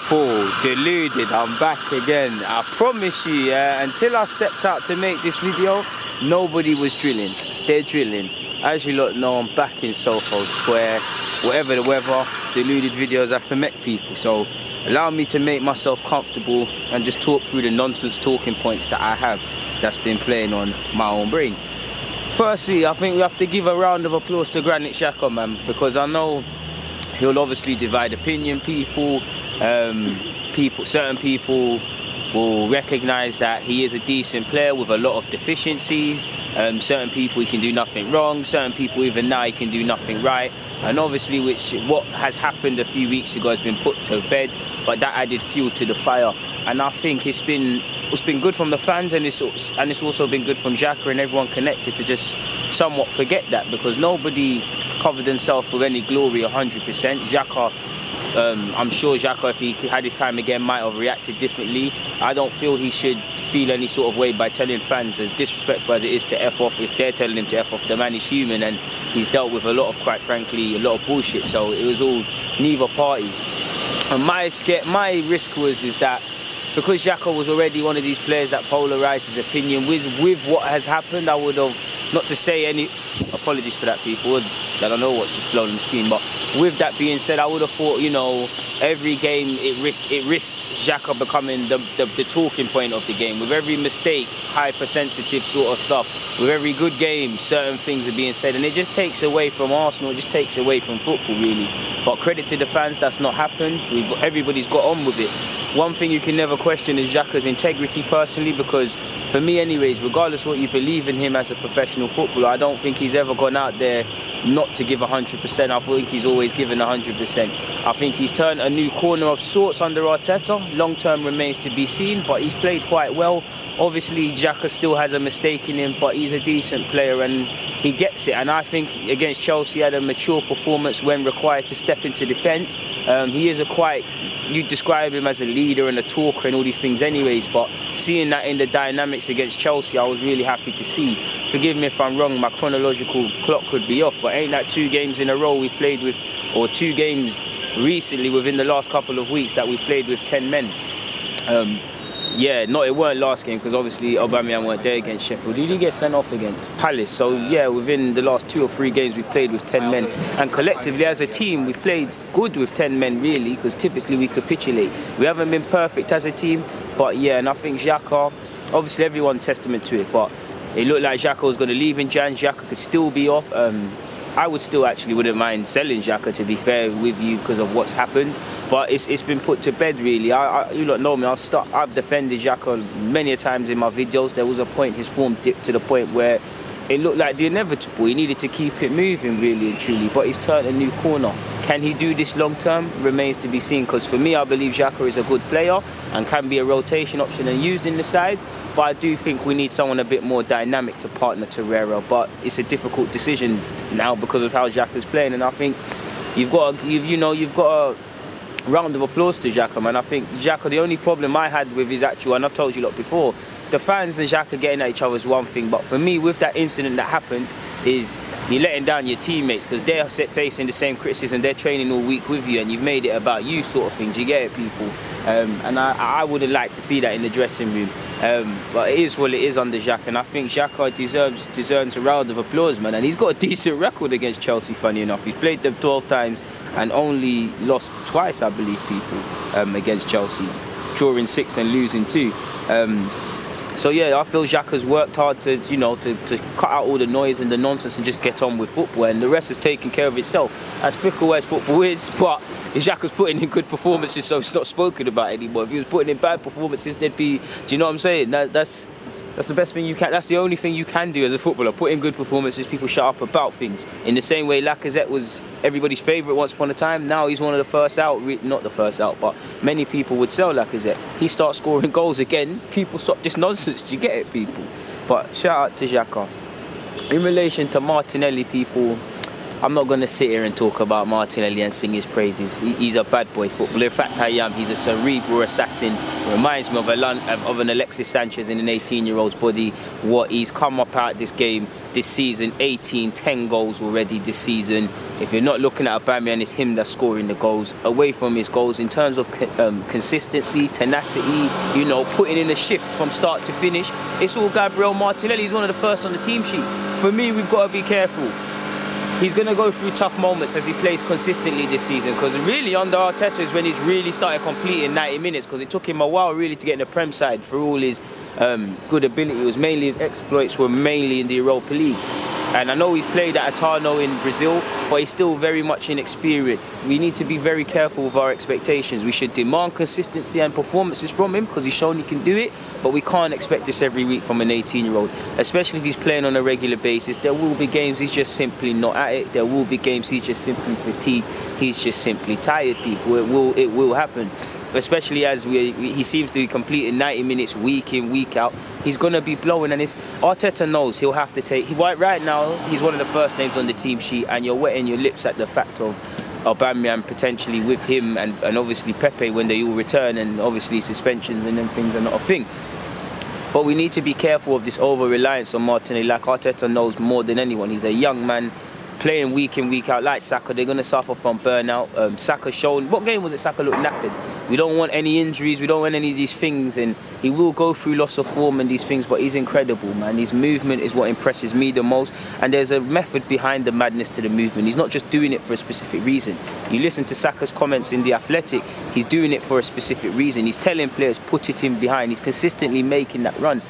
People, deluded, I'm back again. I promise you, yeah, until I stepped out to make this video, nobody was drilling. They're drilling. As you lot know, I'm back in Soho Square. Whatever the weather, deluded videos have to make people. So allow me to make myself comfortable and just talk through the nonsense talking points that I have that's been playing on my own brain. Firstly, I think we have to give a round of applause to Granit Xhaka, man, because I know he'll obviously divide opinion. Certain people will recognise that he is a decent player with a lot of deficiencies. Certain people he can do nothing wrong. Certain people even now he can do nothing right. And obviously, what has happened a few weeks ago has been put to bed, but that added fuel to the fire. And I think it's been good from the fans, and it's also been good from Xhaka and everyone connected to just somewhat forget that, because nobody covered himself with any glory 100%. Xhaka, I'm sure Xhaka, if he had his time again, might have reacted differently. I don't feel he should feel any sort of way by telling fans, as disrespectful as it is, to F off if they're telling him to F off. The man is human and he's dealt with a lot of, quite frankly, a lot of bullshit. So it was all neither party. And my risk is that because Xhaka was already one of these players that polarised his opinion, with what has happened, I would have, not to say any, apologies for that people, I don't know what's just blown on the screen, but with that being said, I would have thought, you know, every game it risked Xhaka becoming the talking point of the game. With every mistake, hypersensitive sort of stuff. With every good game, certain things are being said, and it just takes away from Arsenal, it just takes away from football, really. But credit to the fans, that's not happened. Everybody's got on with it. One thing you can never question is Xhaka's integrity, personally, because for me anyways, regardless of what you believe in him as a professional footballer, I don't think he's ever gone out there not to give 100%. I think he's always given 100%. I think he's turned a new corner of sorts under Arteta. Long term remains to be seen, but he's played quite well. Obviously, Xhaka still has a mistake in him, but he's a decent player and he gets it. And I think against Chelsea, he had a mature performance when required to step into defence. He is you describe him as a leader and a talker and all these things anyways, but seeing that in the dynamics against Chelsea, I was really happy to see. Forgive me if I'm wrong, my chronological clock could be off, but ain't that 2 games in a row we've played with, or 2 games recently within the last couple of weeks that we've played with 10 men. Yeah, no, it weren't last game because obviously Aubameyang weren't there against Sheffield. Did he get sent off against Palace? So yeah, within the last 2 or 3 games we've played with 10 men, and collectively as a team we've played good with 10 men really, because typically we capitulate. We haven't been perfect as a team, but yeah, and I think Xhaka, obviously everyone's testament to it, but it looked like Xhaka was going to leave in Jan. Xhaka could still be off. I wouldn't mind selling Xhaka, to be fair with you, because of what's happened. But it's been put to bed really. You lot know me, I've defended Xhaka many a times in my videos. There was a point his form dipped to the point where it looked like the inevitable. He needed to keep it moving really and truly, but he's turned a new corner. Can he do this long term? Remains to be seen, because for me, I believe Xhaka is a good player and can be a rotation option and used in the side. But I do think we need someone a bit more dynamic to partner Torreira. But it's a difficult decision now because of how Xhaka's playing, and I think you've got a round of applause to Xhaka, man. I think Xhaka, the only problem I had with his actual, and I've told you lot before, the fans and Xhaka getting at each other is one thing, but for me, with that incident that happened, is you're letting down your teammates, because they're facing the same criticism, they're training all week with you, and you've made it about you, sort of thing. Do you get it, people? And I would have liked to see that in the dressing room, but it is what it is under Xhaka, and I think Xhaka deserves a round of applause, man. And he's got a decent record against Chelsea, funny enough. He's played them 12 times and only lost twice, I believe, people, against Chelsea, drawing 6 and losing 2. So yeah, I feel Xhaka's worked hard to cut out all the noise and the nonsense and just get on with football, and the rest is taking care of itself. As fickle as football is, but Xhaka's putting in good performances, so it's not spoken about anymore. If he was putting in bad performances, there'd be, do you know what I'm saying? That's the best thing you can, that's the only thing you can do as a footballer. Put in good performances, people shut up about things. In the same way Lacazette was everybody's favourite once upon a time, now he's one of the first out, not the first out, but many people would sell Lacazette. He starts scoring goals again, people stop this nonsense, do you get it, people? But shout out to Xhaka. In relation to Martinelli, people, I'm not going to sit here and talk about Martinelli and sing his praises. He's a bad boy footballer. In fact, I am. He's a cerebral assassin. Reminds me of an Alexis Sanchez in an 18-year-old's body. What he's come up out this game this season. 18, 10 goals already this season. If you're not looking at Aubameyang, it's him that's scoring the goals. Away from his goals, in terms of consistency, tenacity, you know, putting in a shift from start to finish, it's all Gabriel Martinelli. He's one of the first on the team sheet. For me, we've got to be careful. He's going to go through tough moments as he plays consistently this season, because really under Arteta is when he's really started completing 90 minutes, because it took him a while really to get in the Prem side for all his good ability. It was mainly his exploits were mainly in the Europa League. And I know he's played at Etano in Brazil, but he's still very much inexperienced. We need to be very careful with our expectations. We should demand consistency and performances from him because he's shown he can do it, but we can't expect this every week from an 18-year-old, especially if he's playing on a regular basis. There will be games he's just simply not at it. There will be games he's just simply fatigued. He's just simply tired, people. It will happen. Especially as he seems to be completing 90 minutes week in, week out. He's going to be blowing, and Arteta knows he'll have to take... Right now, he's one of the first names on the team sheet, and you're wetting your lips at the fact of Aubameyang potentially with him and obviously Pepe when they all return, and obviously suspensions and them things are not a thing. But we need to be careful of this over-reliance on Martinelli. Like Arteta knows more than anyone. He's a young man playing week in, week out like Saka. They're going to suffer from burnout. Saka shown... What game was it Saka looked knackered? We don't want any injuries. We don't want any of these things. And he will go through loss of form and these things, but he's incredible, man. His movement is what impresses me the most. And there's a method behind the madness to the movement. He's not just doing it for a specific reason. You listen to Saka's comments in The Athletic, he's doing it for a specific reason. He's telling players, put it in behind. He's consistently making that run.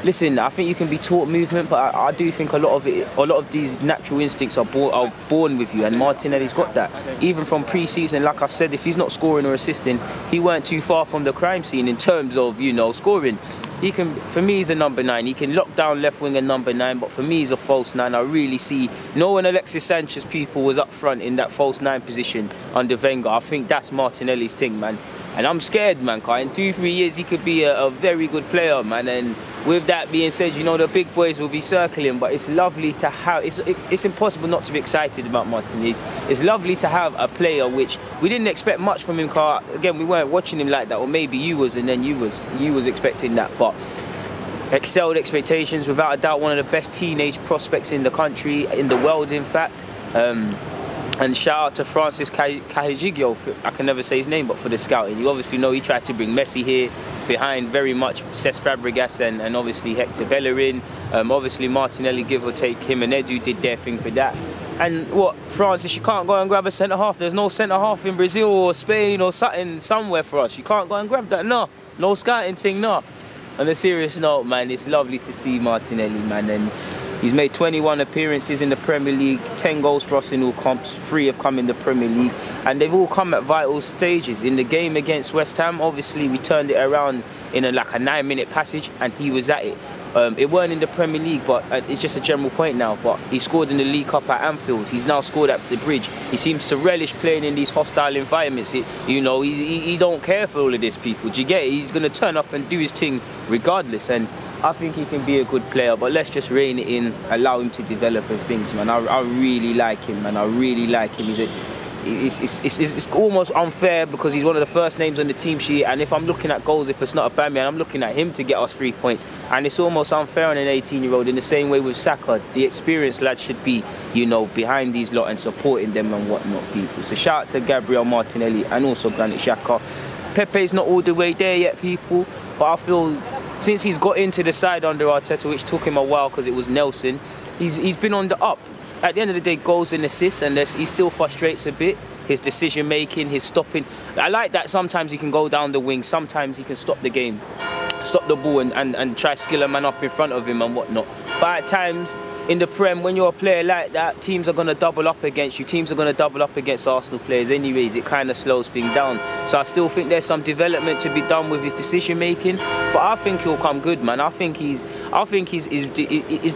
Listen, I think you can be taught movement, but I do think a lot of these natural instincts are born with you, and Martinelli's got that. Even from pre-season, like I said, if he's not scoring or assisting, he weren't too far from the crime scene in terms of, you know, scoring. He can, for me, he's a number 9. He can lock down left wing and number 9, but for me, he's a false 9. I really see, when Alexis Sanchez people was up front in that false 9 position under Wenger, I think that's Martinelli's thing, man. And I'm scared, man, because in 2-3 years, he could be a very good player, man. And with that being said, you know, the big boys will be circling, but it's lovely to have... It's impossible not to be excited about Martinelli. It's lovely to have a player which we didn't expect much from him, because, again, we weren't watching him like that, or maybe you was, and then you was expecting that, but excelled expectations, without a doubt, one of the best teenage prospects in the country, in the world, in fact. And shout out to Francis Cajigio, I can never say his name, but for the scouting. You obviously know he tried to bring Messi here behind very much Cesc Fabregas and obviously Hector Bellerin. Obviously Martinelli, give or take, him and Edu did their thing for that. And what, Francis, you can't go and grab a centre-half. There's no centre-half in Brazil or Spain or something somewhere for us. You can't go and grab that, no. No scouting thing, no. On a serious note, man, it's lovely to see Martinelli, man. And he's made 21 appearances in the Premier League, 10 goals for us in all comps, 3 have come in the Premier League, and they've all come at vital stages. In the game against West Ham, obviously we turned it around in a 9-minute passage, and he was at it. It weren't in the Premier League, but it's just a general point now, but he scored in the League Cup at Anfield. He's now scored at the Bridge. He seems to relish playing in these hostile environments. He don't care for all of this, people. Do you get it? He's going to turn up and do his thing regardless, and I think he can be a good player, but let's just rein it in, allow him to develop and things, man. I really like him, man. I really like him. It's almost unfair because he's one of the first names on the team sheet, and if I'm looking at goals, if it's not Aubameyang, I'm looking at him to get us 3 points. And it's almost unfair on an 18-year-old in the same way with Saka. The experienced lads should be, behind these lot and supporting them and whatnot, people. So shout out to Gabriel Martinelli and also Granit Xhaka. Pepe's not all the way there yet, people, but I feel since he's got into the side under Arteta, which took him a while because it was Nelson, he's been on the up. At the end of the day, goals and assists, and he still frustrates a bit. His decision making, his stopping. I like that sometimes he can go down the wing, sometimes he can stop the game, stop the ball and try to skill a man up in front of him and whatnot. But at times, in the Prem, when you're a player like that, teams are going to double up against you. Teams are going to double up against Arsenal players anyways. It kind of slows things down. So I still think there's some development to be done with his decision making. But I think he'll come good, man. I think his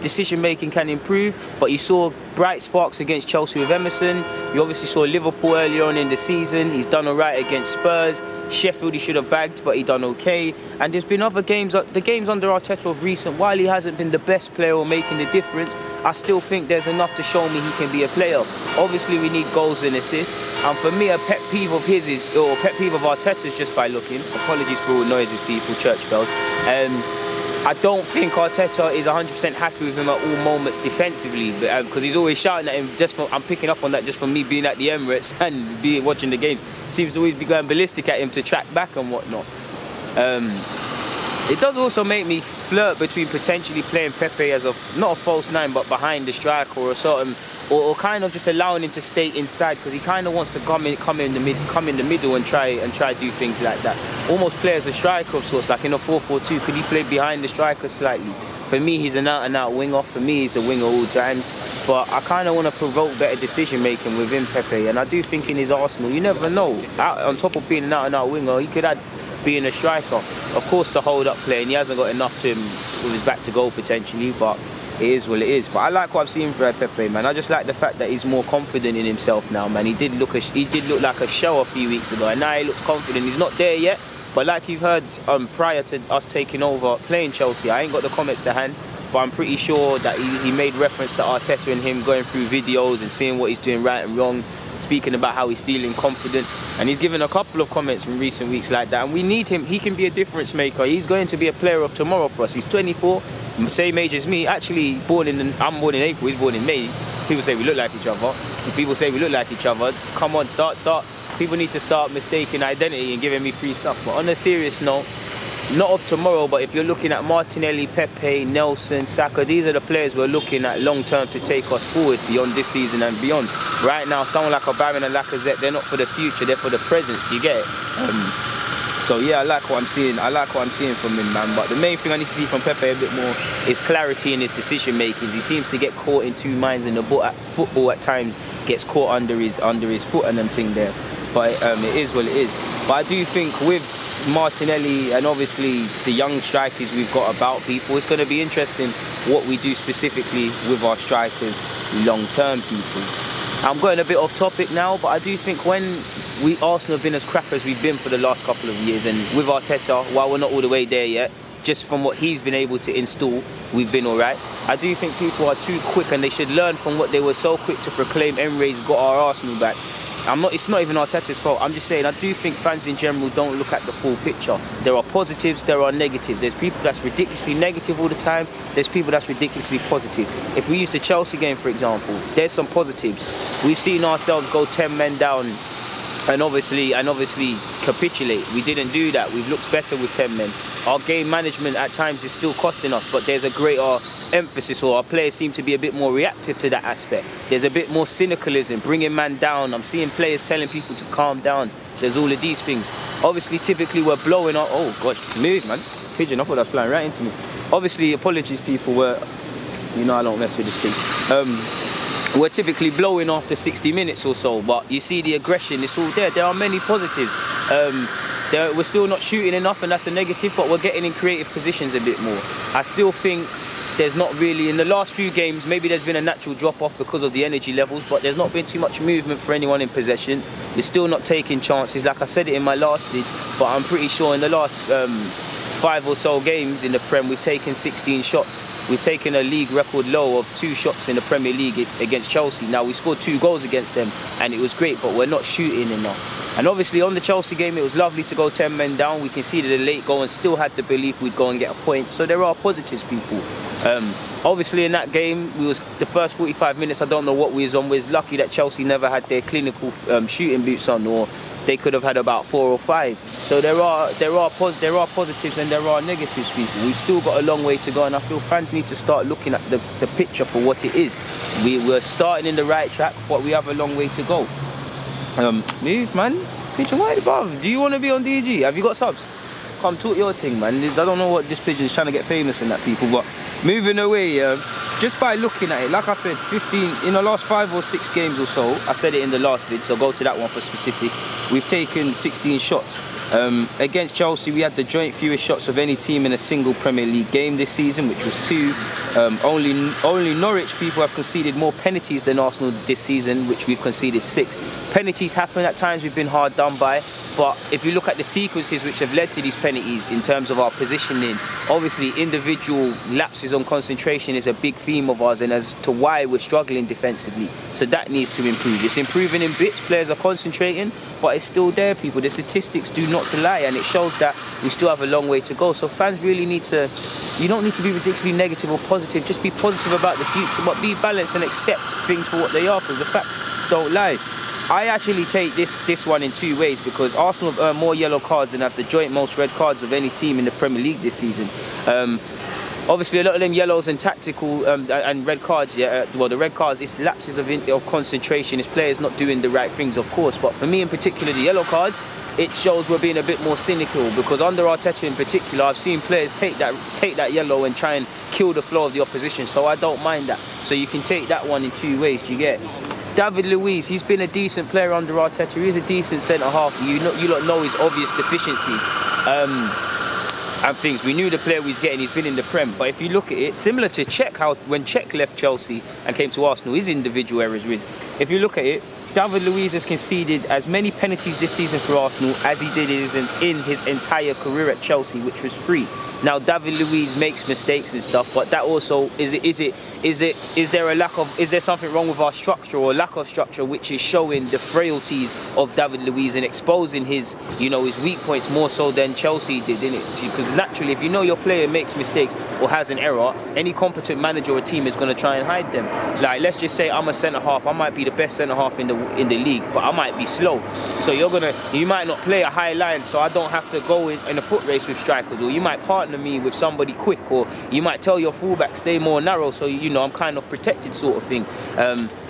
decision making can improve. But you saw bright sparks against Chelsea with Emerson. You obviously saw Liverpool earlier on in the season. He's done all right against Spurs. Sheffield he should have bagged, but he done okay. And there's been other games, the games under Arteta of recent, while he hasn't been the best player or making the difference, I still think there's enough to show me he can be a player. Obviously we need goals and assists, and for me a pet peeve of his is, or pet peeve of Arteta's, just by looking, apologies for all noises, people, church bells, I don't think Arteta is 100% happy with him at all moments defensively, because he's always shouting at him. I'm picking up on that just from me being at the Emirates and watching the games. Seems to always be going ballistic at him to track back and whatnot. It does also make me flirt between potentially playing Pepe as not a false nine, but behind the striker or a certain, or kind of just allowing him to stay inside, because he kind of wants to come in the middle and try do things like that. Almost play as a striker of sorts, like in a 4-4-2. Could he play behind the striker slightly? For me, he's an out-and-out winger. For me, he's a winger all times. But I kind of want to provoke better decision making within Pepe, and I do think in his Arsenal, you never know. On top of being an out-and-out winger, he could add being a striker. Of course, the hold-up play, and he hasn't got enough to him with his back to goal potentially, but it is what it is. But I like what I've seen from Pepe, man. I just like the fact that he's more confident in himself now, man. He did look like a shell a few weeks ago, and now he looks confident. He's not there yet, but like you've heard prior to us taking over playing Chelsea, I ain't got the comments to hand, but I'm pretty sure that he made reference to Arteta and him going through videos and seeing what he's doing right and wrong, speaking about how he's feeling confident, and he's given a couple of comments in recent weeks like that, and we need him. He can be a difference maker. He's going to be a player of tomorrow for us. He's 24, same age as me. Actually, I'm born in April, he's born in May. People say we look like each other. If people say we look like each other, come on, start. People need to start mistaking identity and giving me free stuff. But on a serious note, not of tomorrow, but if you're looking at Martinelli, Pepe, Nelson, Xhaka, these are the players we're looking at long term to take us forward beyond this season and beyond. Right now, someone like Aubameyang and Lacazette, they're not for the future, they're for the present. Do you get it? So yeah, I like what I'm seeing. I like what I'm seeing from him, man. But the main thing I need to see from Pepe a bit more is clarity in his decision making. He seems to get caught in two minds in the football at times. Gets caught under his foot and them thing there. But it is what it is. But I do think with Martinelli and obviously the young strikers we've got about people, it's going to be interesting what we do specifically with our strikers long-term, people. I'm going a bit off topic now, but I do think when Arsenal have been as crap as we've been for the last couple of years, and with Arteta, while we're not all the way there yet, just from what he's been able to install, we've been all right. I do think people are too quick, and they should learn from what they were so quick to proclaim. Emre's got our Arsenal back. It's not even Arteta's fault. I'm just saying, I do think fans in general don't look at the full picture. There are positives, there are negatives. There's people that's ridiculously negative all the time. There's people that's ridiculously positive. If we use the Chelsea game, for example, there's some positives. We've seen ourselves go 10 men down and obviously capitulate. We didn't do that. We've looked better with 10 men. Our game management at times is still costing us, but there's a greater emphasis, or our players seem to be a bit more reactive to that aspect. There's a bit more cynicalism, bringing man down. I'm seeing players telling people to calm down. There's all of these things. Obviously, typically we're blowing our... Oh gosh, move, man. Pigeon, I thought that was flying right into me. Obviously, apologies, people. I don't mess with this thing. We're typically blowing after 60 minutes or so, but you see the aggression, it's all there. There are many positives. We're still not shooting enough, and that's a negative, but we're getting in creative positions a bit more. I still think there's not really, in the last few games, maybe there's been a natural drop-off because of the energy levels, but there's not been too much movement for anyone in possession. You're still not taking chances, like I said it in my last vid, but I'm pretty sure in the last 5 or so games in the Prem, we've taken 16 shots. We've taken a league record low of 2 shots in the Premier League against Chelsea. Now, we scored 2 goals against them, and it was great, but we're not shooting enough. And obviously, on the Chelsea game, it was lovely to go 10 men down. We conceded a late goal and still had the belief we'd go and get a point. So there are positives, people. Obviously, in that game, the first 45 minutes, I don't know what we was on. We was lucky that Chelsea never had their clinical shooting boots on, or they could have had about 4 or 5. So there are positives and there are negatives, people. We've still got a long way to go, and I feel fans need to start looking at the picture for what it is. We're starting in the right track, but we have a long way to go. Move, man. Pigeon, why above? Do you want to be on DG? Have you got subs? Come talk your thing, man. I don't know what this pigeon's trying to get famous in that, people, but moving away, just by looking at it, like I said, 15 in the last 5 or 6 games or so. I said it in the last vid, so go to that one for specifics. We've taken 16 shots. Against Chelsea, we had the joint fewest shots of any team in a single Premier League game this season, which was 2. Only Norwich people have conceded more penalties than Arsenal this season, which we've conceded 6. Penalties happen at times, we've been hard done by, but if you look at the sequences which have led to these penalties in terms of our positioning, obviously individual lapses on concentration is a big theme of ours, and as to why we're struggling defensively. So that needs to improve. It's improving in bits, players are concentrating, but it's still there, people. The statistics do not lie, and it shows that we still have a long way to go. So fans really need to you don't need to be ridiculously negative or positive. Just be positive about the future, but be balanced and accept things for what they are, because the facts don't lie. I actually take this one in two ways, because Arsenal have earned more yellow cards and have the joint most red cards of any team in the Premier League this season. Obviously, a lot of them yellows and tactical and red cards, well, the red cards, it's lapses of concentration, it's players not doing the right things, of course. But for me in particular, the yellow cards, it shows we're being a bit more cynical, because under Arteta in particular, I've seen players take that yellow and try and kill the flow of the opposition, so I don't mind that. So you can take that one in two ways, you get. David Luiz, he's been a decent player under Arteta, he's a decent centre-half, you lot know his obvious deficiencies. And things. We knew the player we was getting, he's been in the Prem. But if you look at it, similar to Cech, how when Cech left Chelsea and came to Arsenal, his individual errors is. If you look at it, David Luiz has conceded as many penalties this season for Arsenal as he did in his entire career at Chelsea, which was 3. Now David Luiz makes mistakes and stuff, but that also is there something wrong with our structure or lack of structure, which is showing the frailties of David Luiz and exposing his his weak points more so than Chelsea did, didn't it? Because naturally, if you know your player makes mistakes or has an error, any competent manager or team is going to try and hide them. Like, let's just say I'm a centre half, I might be the best centre half in the league, but I might be slow. So you might not play a high line, so I don't have to go in a foot race with strikers, or you might partner me with somebody quick, or you might tell your fullback stay more narrow, so I'm kind of protected, sort of thing.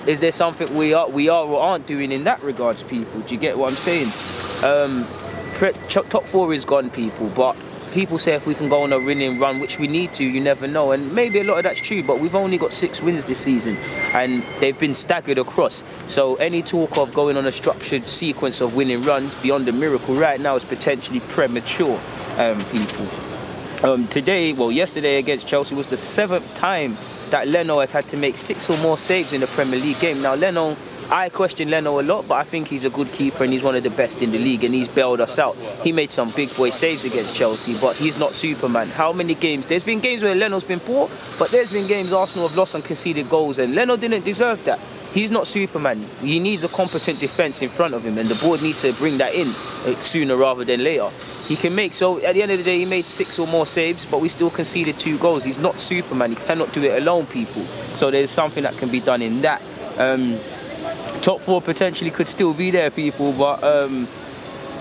Is there something we are or aren't doing in that regards, people? Do you get what I'm saying? Top 4 is gone, people, but people say if we can go on a winning run, which we need to, you never know, and maybe a lot of that's true, but we've only got 6 wins this season and they've been staggered across, so any talk of going on a structured sequence of winning runs beyond a miracle right now is potentially premature, people. Yesterday against Chelsea was the 7th time that Leno has had to make 6 or more saves in a Premier League game. Now Leno, I question Leno a lot, but I think he's a good keeper and he's one of the best in the league, and he's bailed us out. He made some big boy saves against Chelsea, but he's not Superman. How many games? There's been games where Leno's been poor, but there's been games Arsenal have lost and conceded goals, and Leno didn't deserve that. He's not Superman. He needs a competent defence in front of him, and the board need to bring that in sooner rather than later. He can make, so at the end of the day, he made 6 or more saves, but we still conceded 2 goals. He's not Superman. He cannot do it alone, people. So there's something that can be done in that. Top 4 potentially could still be there, people, but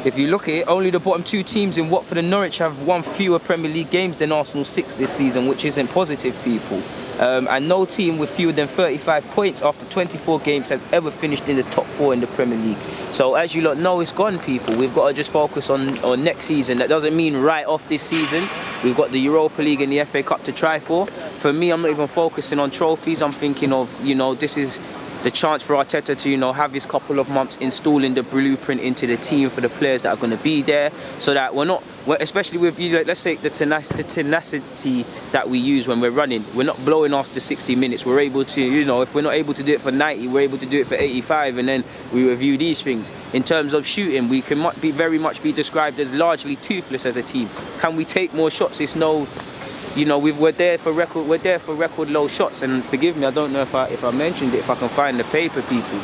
if you look at it, only the bottom 2 teams in Watford and Norwich have won fewer Premier League games than Arsenal 6 this season, which isn't positive, people. And no team with fewer than 35 points after 24 games has ever finished in the top 4 in the Premier League. So as you lot know, it's gone, people. We've got to just focus on next season. That doesn't mean right off this season. We've got the Europa League and the FA Cup to try for. For me, I'm not even focusing on trophies. I'm thinking of, this is the chance for Arteta to, have his couple of months installing the blueprint into the team for the players that are going to be there, so that especially with let's say the tenacity that we use when we're running, we're not blowing after 60 minutes. We're able to, if we're not able to do it for 90, we're able to do it for 85, and then we review these things. In terms of shooting, we can very much be described as largely toothless as a team. Can we take more shots? It's no. We're there for record low shots, and forgive me, I don't know if I mentioned it, if I can find the paper, people,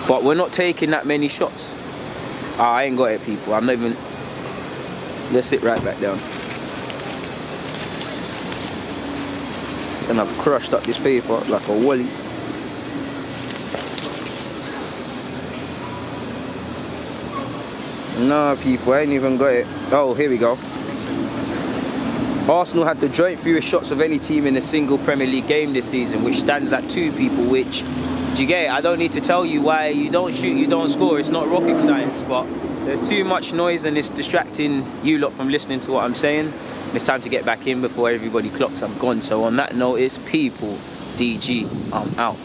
but we're not taking that many shots. I ain't got it, people. I'm not even. Let's sit right back down. And I've crushed up this paper like a wally. Nah, people, I ain't even got it. Oh, here we go. Arsenal had the joint fewest shots of any team in a single Premier League game this season, which stands at 2, people, which, do you get it? I don't need to tell you why you don't shoot, you don't score. It's not rocket science, but there's too much noise and it's distracting you lot from listening to what I'm saying. It's time to get back in before everybody clocks I'm gone. So on that note, it's people, DG, I'm out.